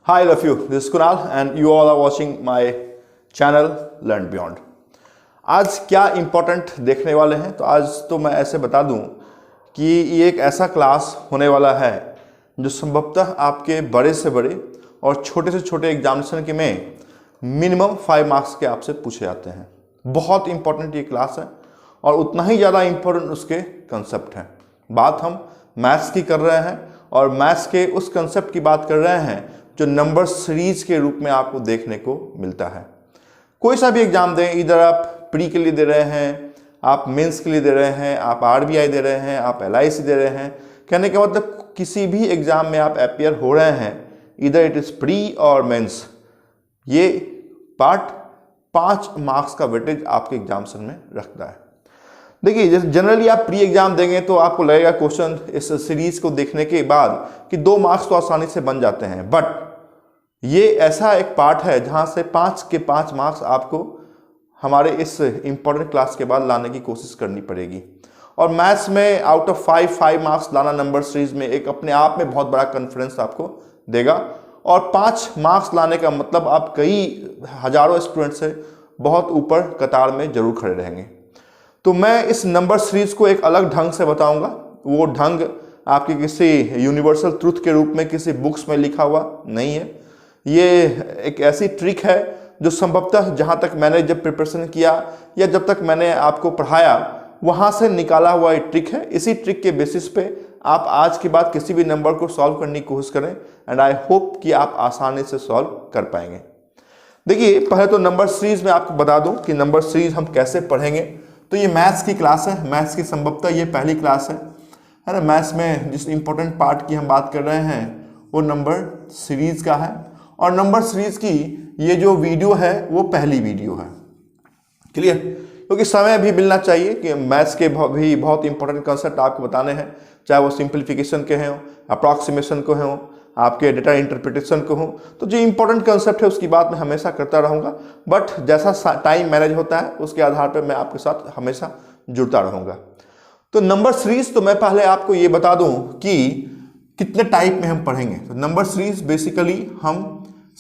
Hi, love you. This is Kunal and you all are watching my channel Learn Beyond. आज क्या important देखने वाले हैं, तो आज तो मैं ऐसे बता दूं कि ये एक ऐसा क्लास होने वाला है जो संभवतः आपके बड़े से बड़े और छोटे से छोटे एग्जामिनेशन के में मिनिमम 5 मार्क्स के आपसे पूछे जाते हैं। बहुत इंपॉर्टेंट ये क्लास है और उतना ही ज़्यादा इम्पोर्टेंट उसके कंसेप्ट हैं। बात हम मैथ्स की कर रहे हैं और मैथ्स के उस कंसेप्ट की बात कर रहे हैं जो नंबर सीरीज के रूप में आपको देखने को मिलता है। कोई सा भी एग्जाम दें, इधर आप प्री के लिए दे रहे हैं, आप मेंस के लिए दे रहे हैं, आप आरबीआई दे रहे हैं, आप एलआईसी दे रहे हैं, कहने का मतलब किसी भी एग्जाम में आप अपियर हो रहे हैं, इधर इट इज प्री और मेंस, ये पार्ट 5 मार्क्स का वेटेज आपके एग्जामिनेशन में रखता है। देखिए, जैसे जनरली आप प्री एग्जाम देंगे तो आपको लगेगा क्वेश्चन इस सीरीज को देखने के बाद कि 2 मार्क्स तो आसानी से बन जाते हैं, बट ये ऐसा एक पार्ट है जहां से 5 के 5 मार्क्स आपको हमारे इस इंपॉर्टेंट क्लास के बाद लाने की कोशिश करनी पड़ेगी। और मैथ्स में आउट ऑफ 5 मार्क्स लाना नंबर सीरीज में एक अपने आप में बहुत बड़ा कॉन्फिडेंस आपको देगा। और 5 मार्क्स लाने का मतलब आप कई हजारों स्टूडेंट से बहुत ऊपर कतार में जरूर खड़े रहेंगे। तो मैं इस नंबर सीरीज को एक अलग ढंग से बताऊंगा। वो ढंग आपके किसी यूनिवर्सल ट्रूथ के रूप में किसी बुक्स में लिखा हुआ नहीं है। ये एक ऐसी ट्रिक है जो संभवतः जहां तक मैंने जब प्रिपरेशन किया या जब तक मैंने आपको पढ़ाया वहां से निकाला हुआ एक ट्रिक है। इसी ट्रिक के बेसिस पे आप आज के बाद किसी भी नंबर को सॉल्व करने की कोशिश करें एंड आई होप कि आप आसानी से सॉल्व कर पाएंगे। देखिए, पहले तो नंबर सीरीज में आपको बता दूं कि नंबर सीरीज हम कैसे पढ़ेंगे। तो ये मैथ्स की क्लास है, मैथ्स की संभवतः ये पहली क्लास है ना। मैथ्स में जिस इंपॉर्टेंट पार्ट की हम बात कर रहे हैं वो नंबर सीरीज का है और नंबर सीरीज की ये जो वीडियो है वो पहली वीडियो है। क्लियर? क्योंकि समय भी मिलना चाहिए कि मैथ्स के भी बहुत इंपॉर्टेंट कंसेप्ट आपको बताने हैं, चाहे वो सिंप्लीफिकेशन के हों, अप्रॉक्सीमेशन को हों, आपके डेटा इंटरप्रिटेशन को हो। तो जो इंपॉर्टेंट कंसेप्ट है उसकी बात मैं हमेशा करता रहूँगा, बट जैसा टाइम मैनेज होता है उसके आधार पर मैं आपके साथ हमेशा जुड़ता रहूँगा। तो नंबर सीरीज तो मैं पहले आपको ये बता दूं कि कितने टाइप में हम पढ़ेंगे। तो नंबर सीरीज बेसिकली हम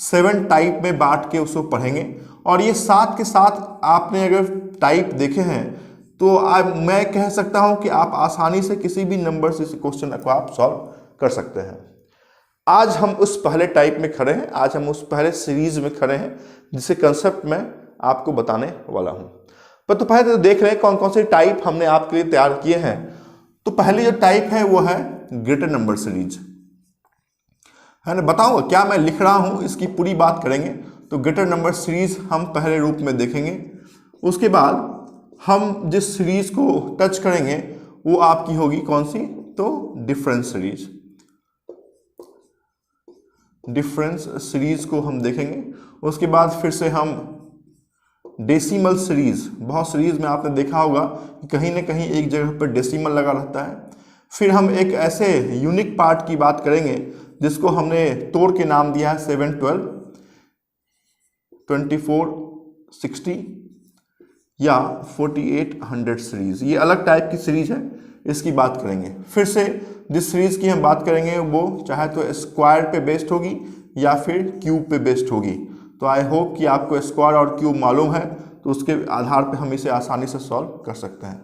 7 टाइप में बांट के उसको पढ़ेंगे और ये साथ के साथ आपने अगर टाइप देखे हैं तो मैं कह सकता हूँ कि आप आसानी से किसी भी नंबर से क्वेश्चन को आप सॉल्व कर सकते हैं। आज हम उस पहले टाइप में खड़े हैं, आज हम उस पहले सीरीज में खड़े हैं जिसे कंसेप्ट मैं आपको बताने वाला हूं। पर तो पहले तो देख रहे हैं कौन कौन से टाइप हमने आपके लिए तैयार किए हैं। तो पहली जो टाइप है वो है ग्रेटर नंबर सीरीज, है ना। बताऊंगा क्या मैं लिख रहा हूं, इसकी पूरी बात करेंगे। तो ग्रेटर नंबर सीरीज हम पहले रूप में देखेंगे, उसके बाद हम जिस सीरीज को टच करेंगे वो आपकी होगी कौन सी, तो डिफरेंस सीरीज। डिफरेंस सीरीज को हम देखेंगे। उसके बाद फिर से हम डेसिमल सीरीज, बहुत सीरीज में आपने देखा होगा कि कहीं ना कहीं एक जगह पर डेसिमल लगा रहता है। फिर हम एक ऐसे यूनिक पार्ट की बात करेंगे जिसको हमने तोड़ के नाम दिया है 7, 12, 24, 60 या 4800 सीरीज। ये अलग टाइप की सीरीज है, इसकी बात करेंगे। फिर से जिस सीरीज की हम बात करेंगे वो चाहे तो स्क्वायर पे बेस्ड होगी या फिर क्यूब पे बेस्ड होगी। तो आई होप कि आपको स्क्वायर और क्यूब मालूम है, तो उसके आधार पे हम इसे आसानी से सॉल्व कर सकते हैं।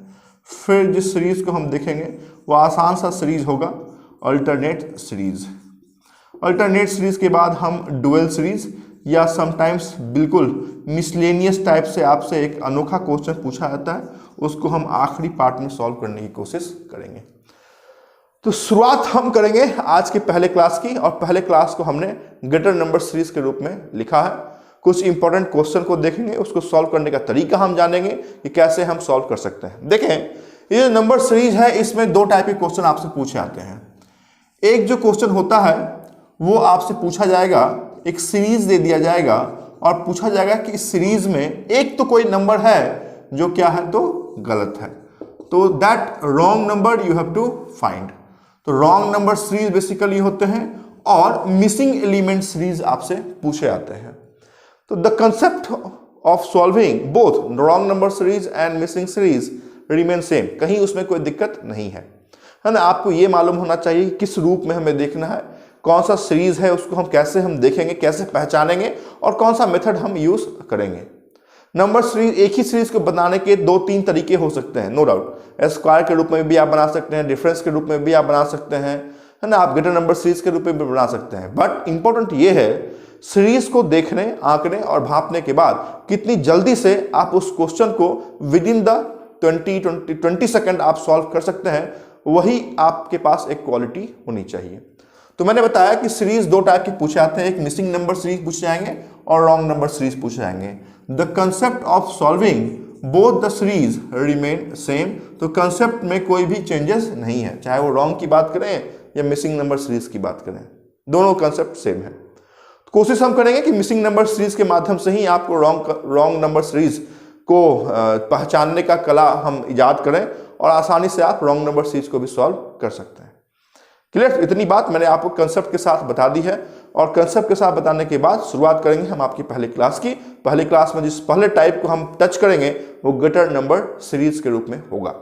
फिर जिस सीरीज को हम देखेंगे वो आसान सा सीरीज होगा अल्टरनेट सीरीज। अल्टरनेट सीरीज के बाद हम डुअल सीरीज या समटाइम्स बिल्कुल मिसलेनियस टाइप से आपसे एक अनोखा क्वेश्चन पूछा जाता है, उसको हम आखिरी पार्ट में सॉल्व करने की कोशिश करेंगे। तो शुरुआत हम करेंगे आज के पहले क्लास की, और पहले क्लास को हमने ग्रेटर नंबर सीरीज के रूप में लिखा है। कुछ इंपॉर्टेंट क्वेश्चन को देखेंगे, उसको सॉल्व करने का तरीका हम जानेंगे कि कैसे हम सॉल्व कर सकते हैं। देखें, ये जो नंबर सीरीज है इसमें 2 टाइप के क्वेश्चन आपसे पूछे जाते हैं। एक जो क्वेश्चन होता है वो आपसे पूछा जाएगा, एक सीरीज दे दिया जाएगा और पूछा जाएगा कि इस सीरीज में एक तो कोई नंबर है जो क्या है, तो गलत है, तो that wrong number you have to find. तो रॉन्ग नंबर सीरीज बेसिकली होते हैं और मिसिंग एलिमेंट सीरीज आपसे पूछे जाते हैं। तो the concept of solving both wrong number series and missing series remain same, कहीं उसमें कोई दिक्कत नहीं है ना। आपको ये मालूम होना चाहिए किस रूप में हमें देखना है। कौन सा सीरीज है उसको हम कैसे देखेंगे, कैसे पहचानेंगे और कौन सा मेथड हम यूज करेंगे। नंबर सीरीज, एक ही सीरीज को बनाने के 2-3 तरीके हो सकते हैं, नो डाउट। स्क्वायर के रूप में भी आप बना सकते हैं, डिफरेंस के रूप में भी आप बना सकते हैं, है ना, आप ग्रेटर नंबर सीरीज के रूप में भी बना सकते हैं। बट इंपॉर्टेंट ये है सीरीज को देखने, आंकने और भापने के बाद कितनी जल्दी से आप उस क्वेश्चन को विद इन द 20 सेकंड आप सॉल्व कर सकते हैं, वही आपके पास एक क्वालिटी होनी चाहिए। तो मैंने बताया कि सीरीज 2 टाइप के पूछे जाते हैं, एक मिसिंग नंबर सीरीज पूछे जाएंगे और रॉन्ग नंबर सीरीज पूछे जाएंगे। The concept of solving both the series remain same. तो कंसेप्ट में कोई भी चेंजेस नहीं है, चाहे वो रॉन्ग की बात करें या मिसिंग नंबर सीरीज की बात करें, दोनों कंसेप्ट सेम है। तो कोशिश हम करेंगे कि मिसिंग नंबर सीरीज के माध्यम से ही आपको रॉन्ग नंबर सीरीज को पहचानने का कला हम इजाद करें और आसानी से आप रॉन्ग नंबर सीरीज को भी सॉल्व कर सकते हैं। क्लियर? इतनी बात मैंने आपको कंसेप्ट के साथ बता दी है और कंसेप्ट के साथ बताने के बाद शुरुआत करेंगे हम आपकी पहली क्लास की। पहली क्लास में जिस पहले टाइप को हम टच करेंगे वो ग्रेटर नंबर सीरीज के रूप में होगा।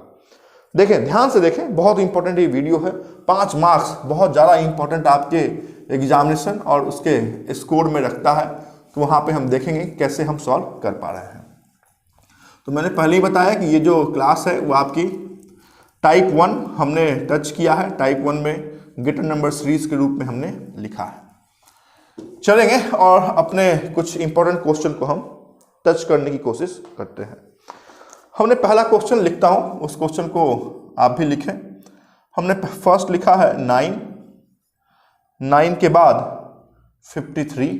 देखें, ध्यान से देखें, बहुत इंपॉर्टेंट ये वीडियो है। 5 मार्क्स बहुत ज़्यादा इंपॉर्टेंट आपके एग्जामिनेशन और उसके स्कोर में रखता है, तो वहाँ पे हम देखेंगे कैसे हम सॉल्व कर पा रहे हैं। तो मैंने पहले ही बताया कि ये जो क्लास है वो आपकी टाइप 1 हमने टच किया है। टाइप 1 में ग्रेटर नंबर सीरीज के रूप में हमने लिखा है। चलेंगे और अपने कुछ इंपॉर्टेंट क्वेश्चन को हम टच करने की कोशिश करते हैं। हमने पहला क्वेश्चन लिखता हूं, उस क्वेश्चन को आप भी लिखें। हमने फर्स्ट लिखा है 9 के बाद 53,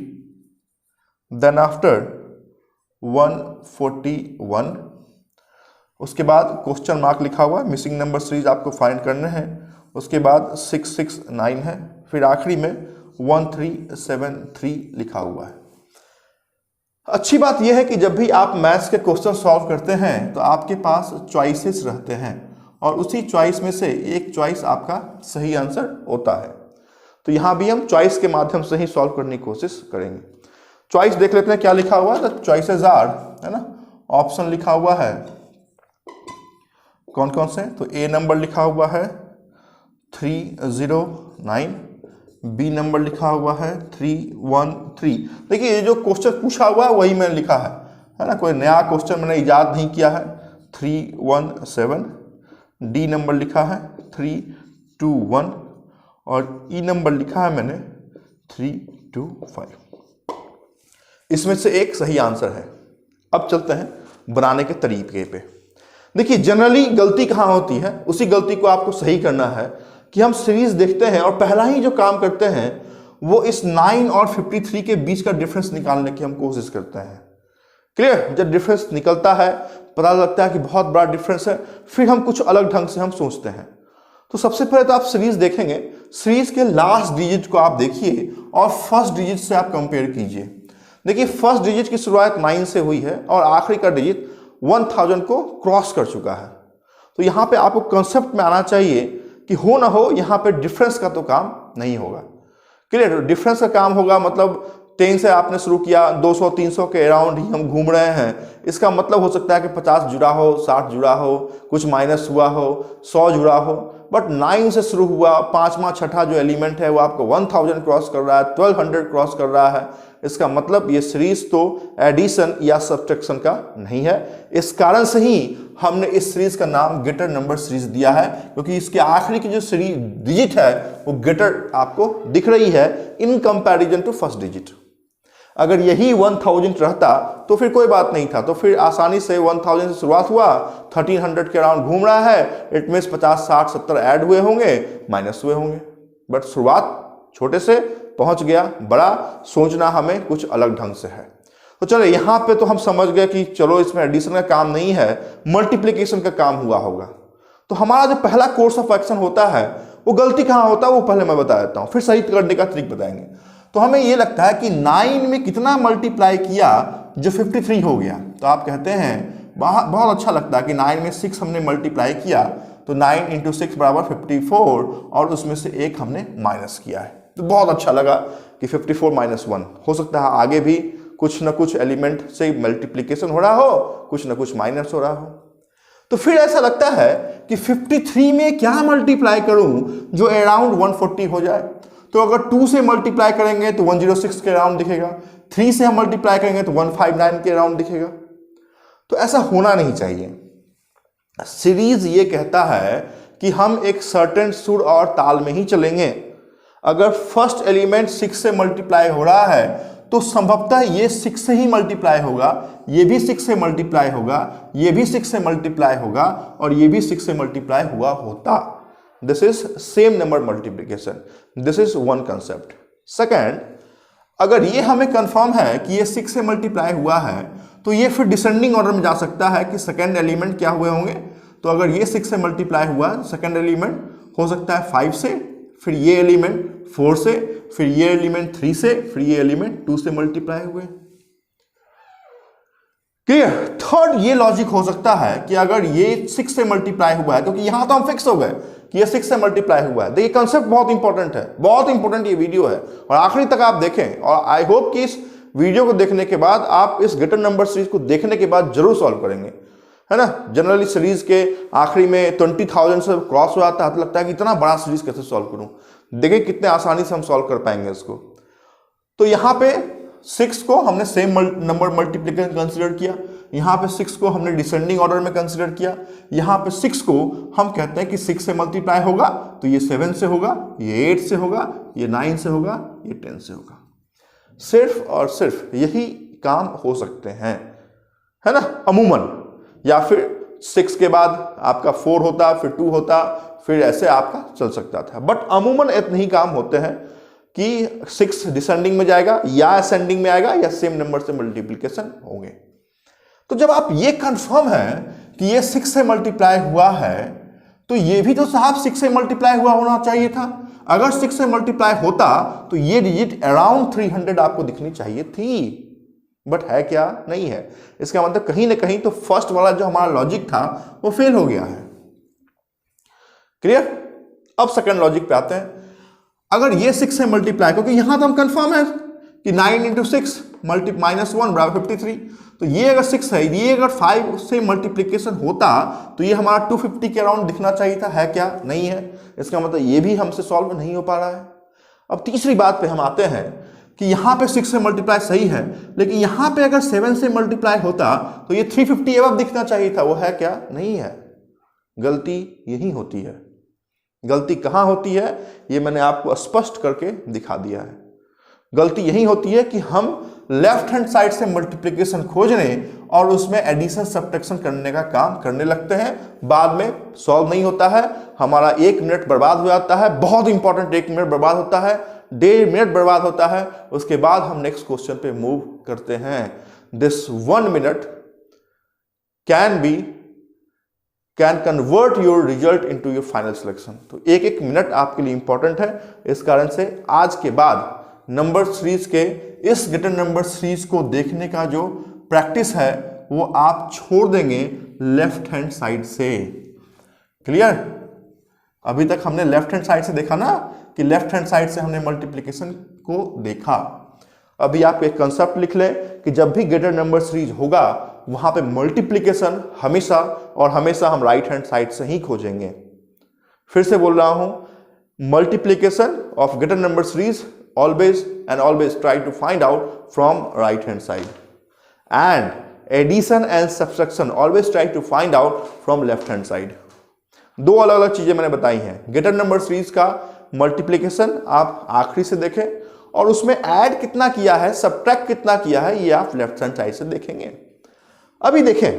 देन आफ्टर 141, उसके बाद क्वेश्चन मार्क लिखा हुआ है, मिसिंग नंबर सीरीज आपको फाइंड करने हैं, उसके बाद 669 है, फिर आखिरी में 1373 लिखा हुआ है। अच्छी बात यह है कि जब भी आप मैथ्स के क्वेश्चन सॉल्व करते हैं तो आपके पास चॉइसेस रहते हैं और उसी चॉइस में से एक चॉइस आपका सही आंसर होता है। तो यहां भी हम चॉइस के माध्यम से ही सॉल्व करने की कोशिश करेंगे। चॉइस देख लेते हैं क्या लिखा हुआ है। तो चॉइसेस आर, है ना, ऑप्शन लिखा हुआ है कौन कौन से। तो ए नंबर लिखा हुआ है 309, बी नंबर लिखा हुआ है 313। देखिए ये जो क्वेश्चन पूछा हुआ है वही मैंने लिखा है ना, कोई नया क्वेश्चन मैंने इजाद नहीं किया है। 317, डी नंबर लिखा है 321 और ई नंबर लिखा है मैंने 325। इसमें से एक सही आंसर है। अब चलते हैं बनाने के तरीके पे। देखिए जनरली गलती कहाँ होती है, उसी गलती को आपको सही करना है कि हम सीरीज देखते हैं और पहला ही जो काम करते हैं वो इस 9 और 53 के बीच का डिफरेंस निकालने की हम कोशिश करते हैं। क्लियर? जब डिफरेंस निकलता है, पता लगता है कि बहुत बड़ा डिफरेंस है, फिर हम कुछ अलग ढंग से हम सोचते हैं। तो सबसे पहले तो आप सीरीज देखेंगे, सीरीज के लास्ट डिजिट को आप देखिए और फर्स्ट डिजिट से आप कंपेयर कीजिए। देखिए फर्स्ट डिजिट की शुरुआत 9 से हुई है और आखिरी का डिजिट 1000 को क्रॉस कर चुका है। तो यहाँ पे आपको कंसेप्ट में आना चाहिए कि हो ना हो यहाँ पे डिफरेंस का तो काम नहीं होगा। क्लियर? डिफरेंस का काम होगा मतलब 10 से आपने शुरू किया, 200-300 के अराउंड ही हम घूम रहे हैं। इसका मतलब हो सकता है कि 50 जुड़ा हो, 60 जुड़ा हो, कुछ माइनस हुआ हो, 100 जुड़ा हो। बट 9 से शुरू हुआ, 5वां 6ठा जो एलिमेंट है वो आपको 1000 क्रॉस कर रहा है, 1200 क्रॉस कर रहा है। इसका मतलब ये सीरीज तो एडिशन या सब्ट्रैक्शन का नहीं है। इस कारण से ही हमने इस सीरीज का नाम ग्रेटर नंबर सीरीज दिया है, क्योंकि इसके आखिरी की जो सीरीज डिजिट है वो ग्रेटर आपको दिख रही है in comparison to first digit. अगर यही 1000 रहता तो फिर कोई बात नहीं था, तो फिर आसानी से 1000 से शुरुआत हुआ, 1300 के अराउंड घूम रहा है, इट मीन्स 50, 60, 70 ऐड हुए होंगे, माइनस हुए होंगे। बट शुरुआत छोटे से पहुंच गया, बड़ा सोचना हमें कुछ अलग ढंग से है। तो चलो यहाँ पे तो हम समझ गए कि चलो इसमें एडिशन का काम नहीं है, मल्टीप्लिकेशन का काम हुआ होगा। तो हमारा जो पहला कोर्स ऑफ एक्शन होता है वो गलती कहाँ होता है वो पहले मैं बता देता हूँ, फिर सही करने का ट्रिक बताएंगे। तो हमें ये लगता है कि 9 में कितना मल्टीप्लाई किया जो 53 हो गया। तो आप कहते हैं बहुत अच्छा लगता है कि 9 में 6 हमने मल्टीप्लाई किया, तो 9 × 6 बराबर 54 और उसमें से एक हमने माइनस किया है। तो बहुत अच्छा लगा कि 54 - 1 हो सकता है आगे भी कुछ ना कुछ एलिमेंट से मल्टीप्लिकेशन हो रहा हो, कुछ ना कुछ माइनस हो रहा हो। तो फिर ऐसा लगता है कि 53 में क्या मल्टीप्लाई करूं जो अराउंड 140 हो जाए। तो अगर 2 से मल्टीप्लाई करेंगे तो 106 के अराउंड दिखेगा, 3 से हम मल्टीप्लाई करेंगे तो 159 के अराउंड दिखेगा। तो ऐसा होना नहीं चाहिए। सीरीज ये कहता है कि हम एक सर्टेन सुर और ताल में ही चलेंगे। अगर फर्स्ट एलिमेंट 6 से मल्टीप्लाई हो रहा है तो संभवतः ये 6 से ही मल्टीप्लाई होगा, ये भी 6 से मल्टीप्लाई होगा, ये भी 6 से मल्टीप्लाई होगा और ये भी 6 से मल्टीप्लाई हुआ होता। This is same number multiplication. This is one concept. Second, अगर ये हमें कंफर्म है कि ये 6 से मल्टीप्लाई हुआ है तो ये फिर डिसेंडिंग ऑर्डर में जा सकता है कि सेकेंड एलिमेंट क्या हुए होंगे। तो अगर ये 6 से मल्टीप्लाई हुआ, सेकेंड एलिमेंट हो सकता है 5 से, फिर ये एलिमेंट 4 से, फिर ये एलिमेंट 3 से, फिर ये एलिमेंट 2 से मल्टीप्लाई हुए। क्लियर। थर्ड, ये लॉजिक हो सकता है कि अगर ये 6 से मल्टीप्लाई हुआ है, क्योंकि यहां तो हम फिक्स हो गए कि ये 6 से मल्टीप्लाई हुआ है। देखिए कंसेप्ट बहुत इंपॉर्टेंट है, बहुत इंपॉर्टेंट ये वीडियो है और आखिरी तक आप देखें। और आई होप कि इस वीडियो को देखने के बाद आप इस ग्रेटर नंबर सीरीज को देखने के बाद जरूर सॉल्व करेंगे, है ना। जनरली सीरीज के आखिरी में 20,000 से क्रॉस हो जाता है तो लगता है कि इतना बड़ा सीरीज कैसे सॉल्व करूं। देखिए कितने आसानी से हम सॉल्व कर पाएंगे इसको। तो यहां पे 6 को हमने सेम नंबर मल्टीप्लिकेशन कंसीडर किया, यहां पे 6 को हमने डिसेंडिंग ऑर्डर में कंसीडर किया, यहां पे 6 को हम कहते हैं कि 6 से मल्टीप्लाई होगा तो ये 7 से होगा, ये 8 से होगा, ये 9 से होगा, ये 10 से होगा। सिर्फ और सिर्फ यही काम हो सकते हैं, है ना, अमूमन। या फिर 6 के बाद आपका 4 होता, फिर 2 होता, फिर ऐसे आपका चल सकता था। बट अमूमन इतने ही काम होते हैं कि 6 डिसेंडिंग में जाएगा या असेंडिंग में आएगा या सेम नंबर से मल्टीप्लिकेशन होंगे। तो जब आप ये कंफर्म है कि ये 6 से मल्टीप्लाई हुआ है तो ये भी तो साहब 6 से मल्टीप्लाई हुआ होना चाहिए था। अगर 6 से मल्टीप्लाई होता तो ये डिजिट अराउंड 300 आपको दिखनी चाहिए थी, बट है क्या? नहीं है। इसका मतलब कहीं ना कहीं तो फर्स्ट वाला जो हमारा लॉजिक था वो फेल हो गया है। क्लियर। अब सेकंड लॉजिक पे आते हैं। अगर ये 6 से मल्टीप्लाई, क्योंकि यहां तो हम कंफर्म है कि 9 × 6 -1 बराबर 53, तो ये अगर 6 है, ये अगर 5 से मल्टीप्लिकेशन होता तो ये हमारा 250 के अराउंड दिखना चाहिए था। है क्या? नहीं है। इसका मतलब ये भी हमसे सॉल्व नहीं हो पा रहा है। अब तीसरी बात पे हम आते हैं कि यहां पे 6 से मल्टीप्लाई सही है, लेकिन यहां पे अगर 7 से मल्टीप्लाई होता तो ये 350 एवं दिखना चाहिए था। वो है क्या? नहीं है। गलती यही होती है। गलती कहां होती है ये मैंने आपको स्पष्ट करके दिखा दिया है। गलती यही होती है कि हम लेफ्ट हैंड साइड से मल्टीप्लिकेशन खोजने और उसमें एडिशन सब्ट्रैक्शन करने का काम करने लगते हैं, बाद में सॉल्व नहीं होता है, हमारा 1 मिनट बर्बाद हो जाता है, बहुत इंपॉर्टेंट 1 मिनट बर्बाद होता है, 1.5 मिनट बर्बाद होता है। उसके बाद हम नेक्स्ट क्वेश्चन पे मूव करते हैं। This 1 minute can convert your result into your final selection. तो 1 मिनट आपके लिए इंपॉर्टेंट है। इस कारण से आज के बाद नंबर सीरीज के इस ग्रेटर नंबर सीरीज को देखने का जो प्रैक्टिस है वो आप छोड़ देंगे लेफ्ट हैंड साइड से। क्लियर। अभी तक हमने लेफ्ट हैंड साइड से देखा ना, कि लेफ्ट हैंड साइड से हमने मल्टीप्लिकेशन को देखा। अभी आप एक कंसेप्ट लिख लें कि जब भी ग्रेटर नंबर सीरीज होगा वहां पे मल्टीप्लिकेशन हमेशा और हमेशा हम राइट हैंड साइड से ही खोजेंगे। फिर से बोल रहा हूं, multiplication of greater number series always try to find out from right hand side, and addition and subtraction always try to find out from left hand side। दो अलग अलग चीजें मैंने बताई हैं। ग्रेटर नंबर सीरीज का मल्टीप्लिकेशन आप आखिरी से देखें और उसमें ऐड कितना किया है, सब्ट्रैक्ट कितना किया है, ये आप लेफ्ट हैंड साइड से देखेंगे। अभी देखें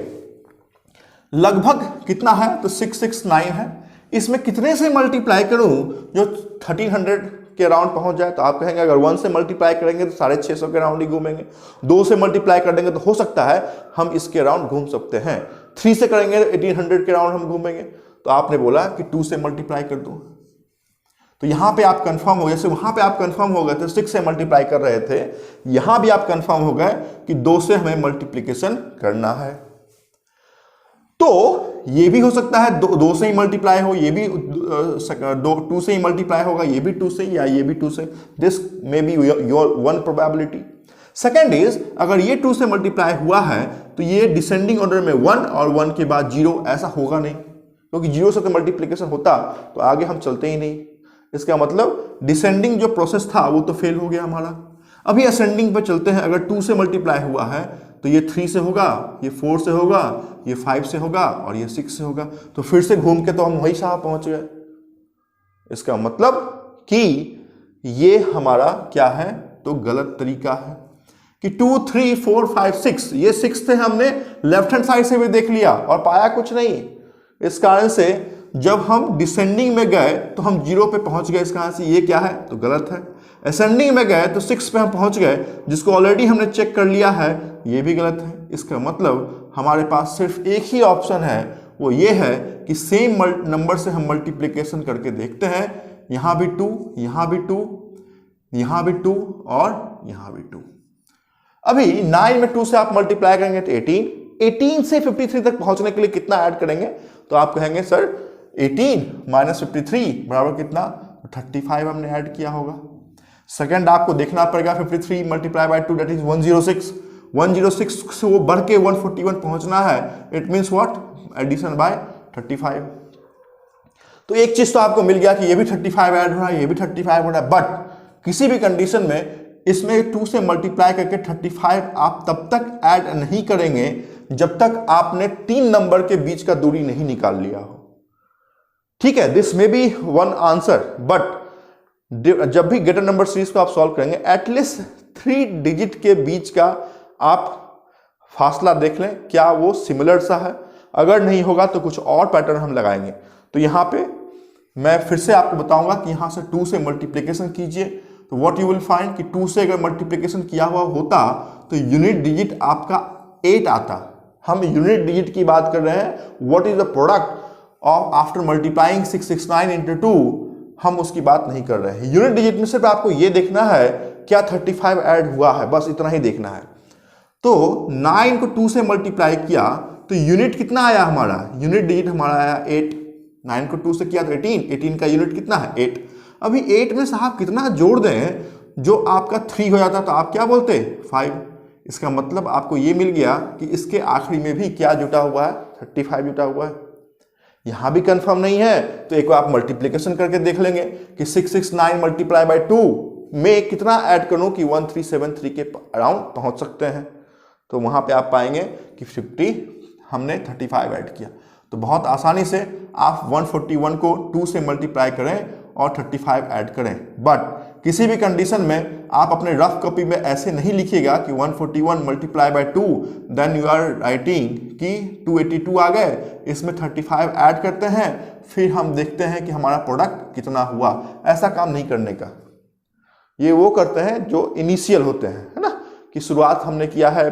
लगभग कितना है, तो 669 है। इसमें कितने से मल्टीप्लाई करूं जो 1300 के अराउंड पहुंच जाए? तो आप कहेंगे अगर 1 से मल्टीप्लाई करेंगे तो 650 के अराउंड ही घूमेंगे, 2 से मल्टीप्लाई कर देंगे तो हो सकता है हम इसके अराउंड घूम सकते हैं, 3 से करेंगे 1800 के अराउंड हम घूमेंगे। तो आपने बोला कि 2 से मल्टीप्लाई कर दो, तो यहां पे आप कंफर्म हो गए। जैसे वहां पे आप कंफर्म हो गए थे 6 से मल्टीप्लाई कर रहे थे, यहां भी आप कंफर्म हो गए कि 2 से हमें मल्टीप्लिकेशन करना है। तो ये भी हो सकता है 2 से ही मल्टीप्लाई हो, ये भी 2 से ही मल्टीप्लाई होगा, ये भी 2 से या ये भी 2 से। This may be your one probability. Second is, अगर ये 2 से मल्टीप्लाई हुआ है तो ये डिसेंडिंग ऑर्डर में 1 और 1 के बाद 0 ऐसा होगा नहीं, क्योंकि 0 से तो मल्टीप्लिकेशन होता तो आगे हम चलते ही नहीं। इसका मतलब डिसेंडिंग जो प्रोसेस था वो तो फेल हो गया हमारा। अभी असेंडिंग पे चलते हैं। अगर 2 से मल्टीप्लाई हुआ है तो ये 3 से होगा, ये 4 से होगा, ये 5 से होगा और ये 6 से होगा। तो फिर से घूम के तो हम वही साहब पहुंच गए। इसका मतलब कि ये हमारा क्या है, तो गलत तरीका है कि 2, 3, 4, 5, 6, ये 6 थे, हमने लेफ्ट हैंड साइड से भी देख लिया और पाया कुछ नहीं। इस कारण से जब हम डिसेंडिंग में गए तो हम 0 पे पहुंच गए। इस कारण से ये क्या है, तो गलत है। असेंडिंग में गए तो 6 पे हम पहुंच गए, जिसको ऑलरेडी हमने चेक कर लिया है, ये भी गलत है। इसका मतलब हमारे पास सिर्फ एक ही ऑप्शन है, वो ये है कि सेम नंबर से हम मल्टीप्लिकेशन करके देखते हैं। यहां भी 2, यहां भी 2, यहां भी 2 और यहां भी 2। अभी 9 में 2 से आप मल्टीप्लाई करेंगे तो 18 से 53 तक पहुंचने के लिए कितना ऐड करेंगे, तो आप कहेंगे सर 18 माइनस 53 बराबर कितना, 35 हमने ऐड किया होगा। सेकंड आपको देखना पड़ेगा 53 मल्टीप्लाई बाय 2 दैट इज 106। 106 से वो बढ़ के 141 पहुंचना है। It means what, addition by 35। तो एक चीज तो आपको मिल गया कि ये भी 35 ऐड हो रहा है, ये भी 35 हो रहा है। बट किसी भी कंडीशन में इसमें 2 से मल्टीप्लाई करके 35 आप तब तक ऐड नहीं करेंगे जब तक आपने 3 नंबर के बीच का दूरी नहीं निकाल लिया हो। ठीक है, दिस में बी वन आंसर, बट जब भी ग्रेटर नंबर सीरीज को आप सॉल्व करेंगे एटलीस्ट 3 डिजिट के बीच का आप फासला देख लें, क्या वो सिमिलर सा है। अगर नहीं होगा तो कुछ और पैटर्न हम लगाएंगे। तो यहां पे मैं फिर से आपको बताऊंगा कि यहां से 2 से मल्टीप्लिकेशन कीजिए तो व्हाट यू विल फाइंड कि 2 से अगर मल्टीप्लिकेशन किया हुआ होता तो यूनिट डिजिट आपका 8 आता। हम यूनिट डिजिट की बात कर रहे हैं। What is the product of after multiplying 669 into 2, हम उसकी बात नहीं कर रहे हैं। यूनिट डिजिट में सिर्फ आपको यह देखना है क्या 35 ऐड हुआ है, बस इतना ही देखना है। तो 9 को 2 से मल्टीप्लाई किया तो यूनिट कितना आया हमारा, यूनिट डिजिट हमारा आया 8। 9 को 2 से किया तो 18 का यूनिट कितना है 8। अभी 8 में साहब कितना जोड़ दें, जो आपका 3 हो जाता तो आप क्या बोलते 5। इसका मतलब आपको ये मिल गया कि इसके आखिरी में भी क्या जुटा हुआ है, 35 जुटा हुआ है। यहां भी कंफर्म नहीं है तो एक बार आप मल्टीप्लिकेशन करके देख लेंगे कि 669 मल्टीप्लाई बाय 2 में कितना ऐड करूं कि 1373 के अराउंड पहुंच सकते हैं। तो वहां पे आप पाएंगे कि 50 हमने 35 ऐड किया। तो बहुत आसानी से आप 141 को 2 से मल्टीप्लाई करें और 35 ऐड करें। बट किसी भी कंडीशन में आप अपने रफ कॉपी में ऐसे नहीं लिखिएगा कि 141 multiply by 2 then you are writing कि 282 आ गए, इसमें 35 ऐड करते हैं, फिर हम देखते हैं कि हमारा प्रोडक्ट कितना हुआ। ऐसा काम नहीं करने का। ये वो करते हैं जो इनिशियल होते हैं, है ना, कि शुरुआत हमने किया है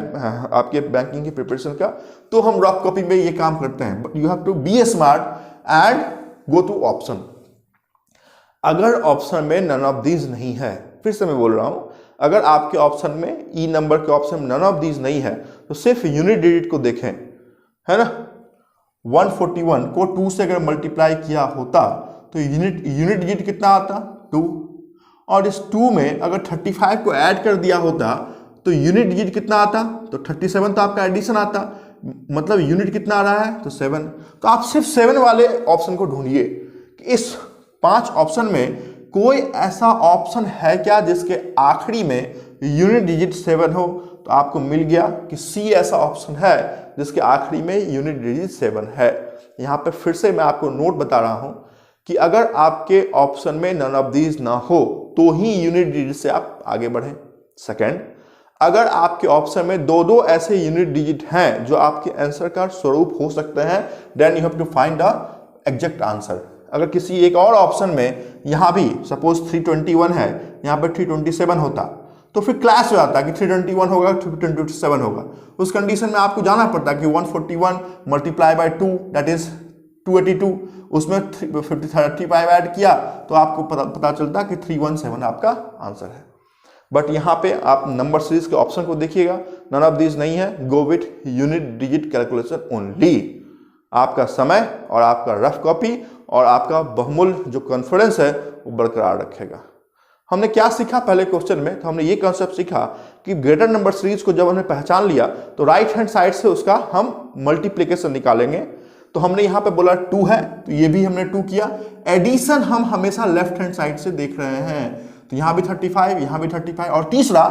आपके बैंकिंग की प्रिपरेशन का, तो हम रफ कॉपी में ये काम करते हैं। But you have to be smart and go to option. अगर ऑप्शन में नन ऑफ दीज नहीं है, फिर से मैं बोल रहा हूं, अगर आपके ऑप्शन में ई नंबर के ऑप्शन में नन ऑफ दीज नहीं है तो सिर्फ यूनिट डिजिट को देखें, है ना। 141 को 2 से अगर मल्टीप्लाई किया होता तो यूनिट डिजिट कितना आता 2, और इस 2 में अगर 35 को ऐड कर दिया होता तो यूनिट डिजिट कितना आता, तो 37 तो आपका एडिशन आता, मतलब यूनिट कितना आ रहा है तो 7। तो आप सिर्फ 7 वाले ऑप्शन को ढूंढिए कि इस 5 ऑप्शन में कोई ऐसा ऑप्शन है क्या जिसके आखिरी में यूनिट डिजिट 7 हो। तो आपको मिल गया कि सी ऐसा ऑप्शन है जिसके आखिरी में यूनिट डिजिट 7 है। यहां पे फिर से मैं आपको नोट बता रहा हूं कि अगर आपके ऑप्शन में नन ऑफ दीज ना हो तो ही यूनिट डिजिट से आप आगे बढ़ें। सेकेंड, अगर आपके ऑप्शन में 2 ऐसे यूनिट डिजिट हैं जो आपके आंसर का स्वरूप हो सकते हैं, then you have to find the exact answer. अगर किसी एक और ऑप्शन में यहां भी सपोज 321 है, यहां पर 327 होता तो फिर क्लैश हो जाता कि 321 होगा 327 होगा। उस कंडीशन में आपको जाना पड़ता कि 141 मल्टीप्लाई बाय 2 दैट इज 282, उसमें 35 ऐड किया तो आपको पता चलता कि 317 आपका आंसर है। बट यहां पे आप नंबर सीरीज के ऑप्शन को देखिएगा, नन ऑफ दिस नहीं है, go with unit digit calculation only. आपका समय और आपका रफ कॉपी और आपका बहुमूल जो कॉन्फिडेंस है वो बरकरार रखेगा। हमने क्या सीखा पहले क्वेश्चन में, तो हमने ये कॉन्सेप्ट सीखा कि ग्रेटर नंबर सीरीज को जब हमने पहचान लिया तो राइट हैंड साइड से उसका हम मल्टीप्लिकेशन निकालेंगे। तो हमने यहाँ पे बोला 2 है, तो ये भी हमने 2 किया। एडिशन हम हमेशा लेफ्ट हैंड साइड से देख रहे हैं, तो यहाँ भी 35, यहाँ भी 35, और तीसरा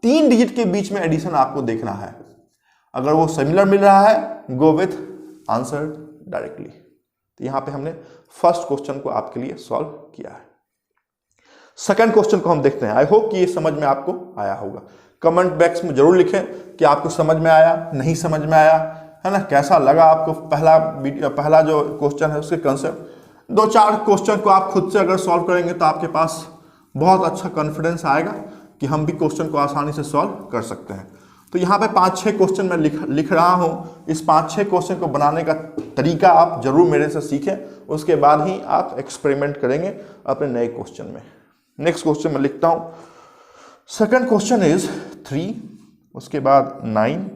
3 डिजिट के बीच में एडिशन आपको देखना है। अगर वो सिमिलर मिल रहा है, गो विथ आंसर डायरेक्टली। तो यहाँ पे हमने फर्स्ट क्वेश्चन को आपके लिए सॉल्व किया है। सेकंड क्वेश्चन को हम देखते हैं। आई होप कि ये समझ में आपको आया होगा। कमेंट बॉक्स में जरूर लिखें कि आपको समझ में आया, नहीं समझ में आया, है ना, कैसा लगा आपको पहला जो क्वेश्चन है उसके कंसेप्ट। 2-4 क्वेश्चन को आप खुद से अगर सॉल्व करेंगे तो आपके पास बहुत अच्छा कॉन्फिडेंस आएगा कि हम भी क्वेश्चन को आसानी से सॉल्व कर सकते हैं। तो यहाँ पे 5-6 क्वेश्चन मैं लिख रहा हूँ। इस 5-6 क्वेश्चन को बनाने का तरीका आप जरूर मेरे से सीखें, उसके बाद ही आप एक्सपेरिमेंट करेंगे अपने नए क्वेश्चन में। नेक्स्ट क्वेश्चन मैं लिखता हूँ। सेकंड क्वेश्चन इज 3, उसके बाद 9,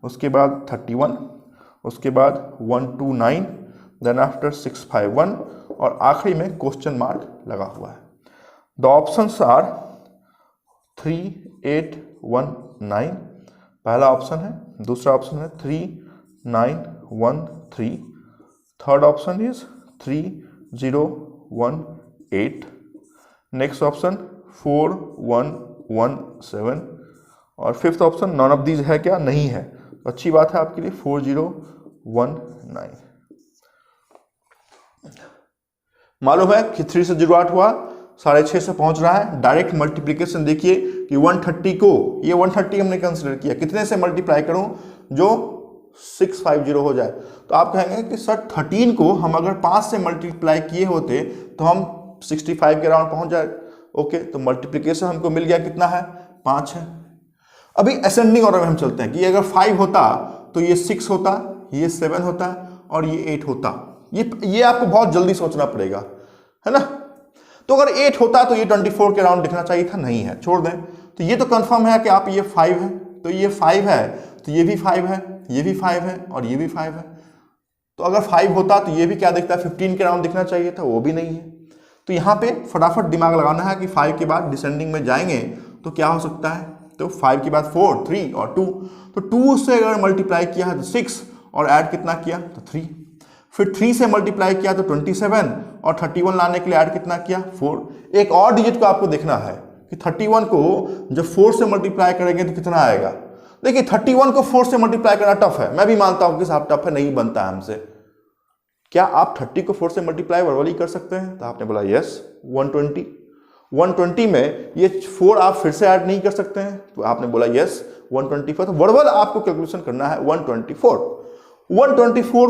उसके बाद 31, उसके बाद 129, देन आफ्टर 651, और आखिरी में क्वेश्चन मार्क लगा हुआ है। द ऑप्शंस आर 3, 8, 1, 9 पहला ऑप्शन है, दूसरा ऑप्शन है 3, 9, 1, 3, third option is 3, 0, 1, 8, next option 4, 1, 1, 7, और fifth option none of these है क्या, नहीं है, तो अच्छी बात है आपके लिए 4, 0, 1, 9। मालूम है कि 3 से 0 8 हुआ, 6.5 से पहुंच रहा है। डायरेक्ट मल्टीप्लीकेशन देखिए कि 130 को, ये 130 हमने कंसिडर किया, कितने से मल्टीप्लाई करूं जो 650 हो जाए। तो आप कहेंगे कि सर 13 को हम अगर 5 से मल्टीप्लाई किए होते तो हम 65 के अराउंड पहुंच जाए। ओके, तो मल्टीप्लीकेशन हमको मिल गया, कितना है, 5 है। अभी असेंडिंग ऑर्डर में हम चलते हैं कि अगर 5 होता तो ये 6 होता, ये 7 होता और ये 8 होता। ये आपको बहुत जल्दी सोचना पड़ेगा, है ना। तो अगर 8 होता तो ये 24 के अराउंड दिखना चाहिए था, नहीं है, छोड़ दें। तो ये तो कंफर्म है कि आप ये 5 है, तो ये 5 है, तो ये भी 5 है, ये भी 5 है और ये भी 5 है। तो अगर 5 होता तो ये भी क्या दिखता है, 15 के अराउंड दिखना चाहिए था, वो भी नहीं है। तो यहाँ पे फटाफट दिमाग लगाना है कि 5 के बाद डिसेंडिंग में जाएंगे तो क्या हो सकता है। तो 5 के बाद 4, 3 और 2, तो 2 से अगर मल्टीप्लाई किया है तो 6 और ऐड कितना किया तो 3, फिर 3 से मल्टीप्लाई किया तो 27 और 31 लाने के लिए ऐड कितना किया 4। एक और डिजिट को आपको देखना है कि 31 को जब 4 से मल्टीप्लाई करेंगे तो कितना आएगा। देखिए 31 को 4 से मल्टीप्लाई करना टफ है, मैं भी मानता हूं कि साहब टफ है, नहीं बनता है हमसे। क्या आप 30 को 4 से मल्टीप्लाई वर्बली कर सकते हैं, तो आपने बोला यस। 120 में ये 4 आप फिर से ऐड नहीं कर सकते हैं, तो आपने बोला यस। 124, तो वर्बल आपको कैलकुलेशन करना है 124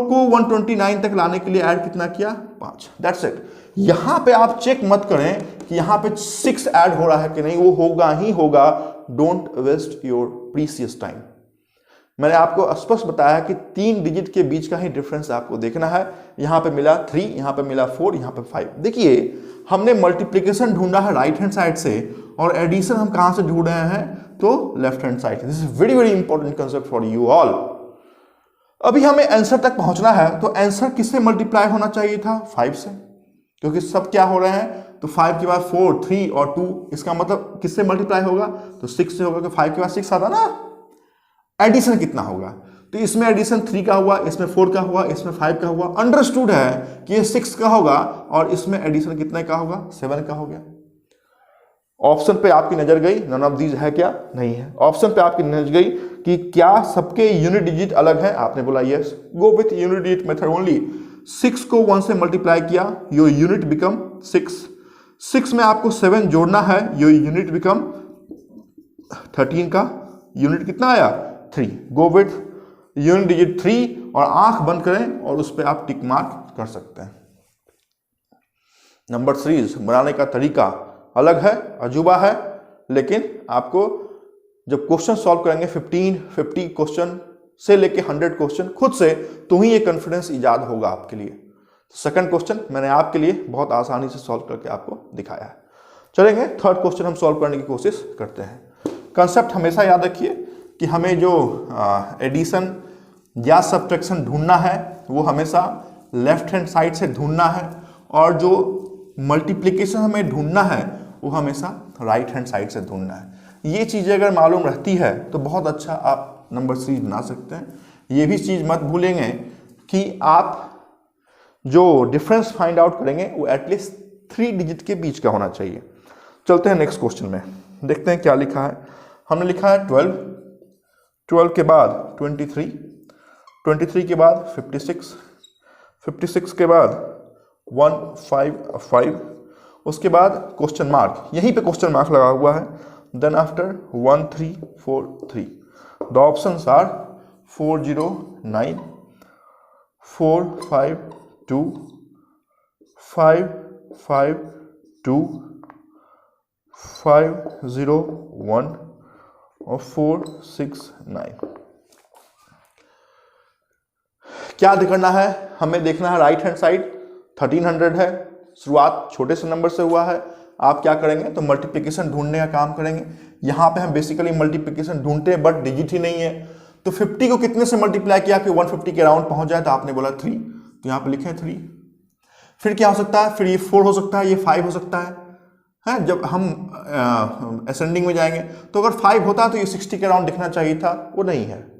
को 129 तक लाने के लिए ऐड कितना किया 5, दैट्स इट। यहां पे आप चेक मत करें कि यहां पे 6 ऐड हो रहा है कि नहीं, वो होगा ही होगा। Don't waste your precious time. मैंने आपको स्पष्ट बताया कि 3 डिजिट के बीच का ही डिफरेंस आपको देखना है। यहां पे मिला 3, यहां पे मिला 4, यहां पे 5। देखिए हमने मल्टीप्लिकेशन ढूंढा है राइट हैंड साइड से और एडिशन हम कहां से ढूंढ रहे हैं, तो left hand side. This is very very important concept for you all. अभी हमें आंसर तक पहुंचना है, तो आंसर किससे मल्टीप्लाई होना चाहिए था 5 से, क्योंकि सब क्या हो रहे हैं, तो 5 के बाद 4, 3 और 2, इसका मतलब किससे मल्टीप्लाई होगा, तो 6 से होगा। तो 5 के बाद 6 आता ना, एडिशन कितना होगा, तो इसमें एडिशन 3 का हुआ, इसमें 4 का हुआ, इसमें 5 का हुआ। अंडरस्टूड है कि ये 6 का होगा और इसमें एडिशन कितने का होगा, 7 का हो गया। ऑप्शन पे आपकी नजर गई, नन ऑफ दीज है क्या, नहीं है। ऑप्शन पे आपकी नजर गई कि क्या सबके यूनिट डिजिट अलग है, आपने बोला yes. Go with unit digit method only. 6 को 1 से मल्टीप्लाई किया, योर यूनिट बिकम 6। 6 में आपको 7 जोड़ना है, योर यूनिट बिकम 13 का यूनिट कितना आया 3। गो विथ यूनिट डिजिट 3 और आंख बंद करें और उस पर आप टिक मार्क कर सकते हैं। नंबर सीरीज बनाने का तरीका अलग है, अजूबा है, लेकिन आपको जब क्वेश्चन सॉल्व करेंगे 50 क्वेश्चन से लेके 100 क्वेश्चन खुद से, तो ही ये कॉन्फिडेंस इजाद होगा आपके लिए। सेकंड क्वेश्चन मैंने आपके लिए बहुत आसानी से सॉल्व करके आपको दिखाया है। चलेंगे थर्ड क्वेश्चन हम सॉल्व करने की कोशिश करते हैं। कंसेप्ट हमेशा याद रखिए कि हमें जो एडिशन या सब्ट्रैक्शन ढूंढना है वो हमेशा लेफ्ट हैंड साइड से ढूंढना है, और जो मल्टीप्लिकेशन हमें ढूंढना है वो हमेशा राइट हैंड साइड से ढूंढना है। ये चीज़ें अगर मालूम रहती है तो बहुत अच्छा आप नंबर सीरीज बना सकते हैं। ये भी चीज़ मत भूलेंगे कि आप जो डिफरेंस फाइंड आउट करेंगे वो एटलीस्ट 3 डिजिट के बीच का होना चाहिए। चलते हैं नेक्स्ट क्वेश्चन में, देखते हैं क्या लिखा है। हमने लिखा है 12, 12 के बाद 23, 23 के बाद 56, 56 के बाद 155, उसके बाद क्वेश्चन मार्क, यहीं पे क्वेश्चन मार्क लगा हुआ है, then after 1343। The options are 409, 452, 552, 501 और 469। क्या करना है हमें, देखना है राइट हैंड साइड 1300 है, शुरुआत छोटे से नंबर से हुआ है। आप क्या करेंगे तो मल्टीप्लिकेशन ढूंढने का काम करेंगे। यहां पे हम बेसिकली मल्टीप्लिकेशन ढूंढते हैं बट डिजिट ही नहीं है, तो 50 को कितने से मल्टीप्लाई किया कि 150 के अराउंड पहुंच जाए, तो आपने बोला 3, तो यहां पे लिखे 3। फिर क्या हो सकता है, फिर ये 4 हो सकता है, ये 5 हो सकता है, जब हम असेंडिंग में जाएंगे तो अगर 5 होता तो ये 60 के अराउंड दिखना चाहिए था, वो नहीं है।